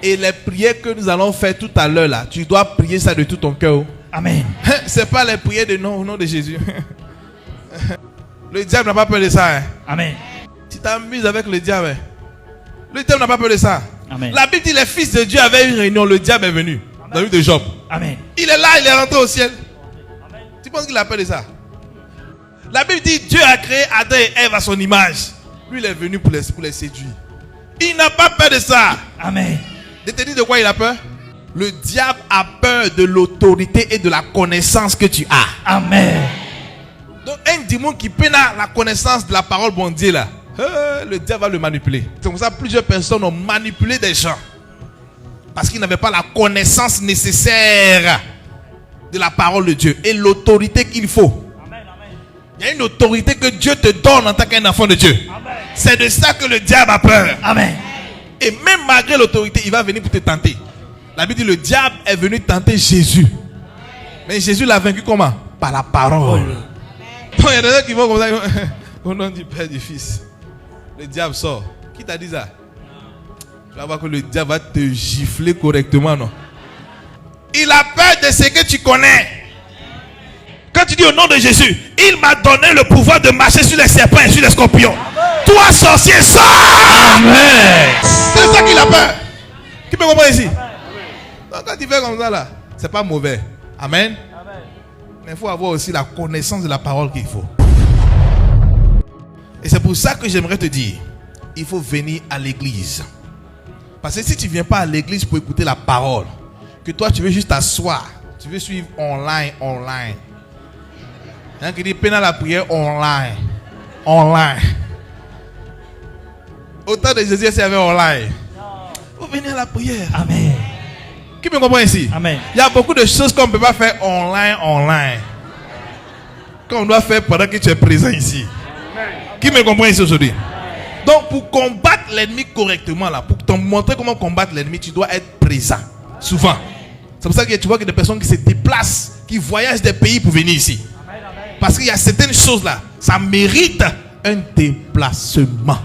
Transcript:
Et les prières que nous allons faire tout à l'heure là, tu dois prier ça de tout ton cœur. Amen. C'est pas les prières de non au nom de Jésus. Le diable n'a pas peur de ça. Hein. Amen. Tu t'amuses avec le diable. Hein. Le diable n'a pas peur de ça. Amen. La Bible dit les fils de Dieu avaient une réunion, le diable est venu. Amen. Dans le livre de Job. Amen. Il est là, il est rentré au ciel. Amen. Tu penses qu'il a peur de ça? La Bible dit Dieu a créé Adam et Ève à son image. Lui il est venu pour les séduire. Il n'a pas peur de ça. Amen. De te dire de quoi il a peur? Le diable a peur de l'autorité et de la connaissance que tu as. Amen. Donc un démon qui peine la connaissance de la parole bon Dieu là, le diable va le manipuler. C'est comme ça que plusieurs personnes ont manipulé des gens. Parce qu'ils n'avaient pas la connaissance nécessaire de la parole de Dieu et l'autorité qu'il faut. Amen, amen. Il y a une autorité que Dieu te donne en tant qu'un enfant de Dieu. Amen. C'est de ça que le diable a peur. Amen. Et même malgré l'autorité, il va venir pour te tenter. La Bible dit le diable est venu tenter Jésus. Mais Jésus l'a vaincu comment? Par la parole. Donc il y a des gens qui vont comme ça. Au nom du Père et du Fils. Le diable sort. Qui t'a dit ça? Tu vas voir que le diable va te gifler correctement, non? Il a peur de ce que tu connais. Quand tu dis au nom de Jésus, il m'a donné le pouvoir de marcher sur les serpents et sur les scorpions. Amen. Toi, sorcier, sors! Amen. C'est ça qu'il a peur. Qui peut comprendre ici? Amen. Donc, quand tu fais comme ça, là, c'est pas mauvais. Amen. Amen. Mais il faut avoir aussi la connaissance de la parole qu'il faut. Et c'est pour ça que j'aimerais te dire, il faut venir à l'église. Parce que si tu ne viens pas à l'église pour écouter la parole, que toi tu veux juste t'asseoir, tu veux suivre online. Il y a qui dit pendant la prière online. Autant de Jésus s'il y avait online. Vous venez à la prière. Amen. Qui me comprend ici? Amen. Il y a beaucoup de choses qu'on ne peut pas faire online. Qu'on doit faire pendant que tu es présent ici. Qui me comprend ici aujourd'hui? Donc pour combattre l'ennemi correctement là, pour te montrer comment combattre l'ennemi, tu dois être présent. Souvent. C'est pour ça que tu vois que des personnes qui se déplacent, qui voyagent des pays pour venir ici. Parce qu'il y a certaines choses là, ça mérite un déplacement.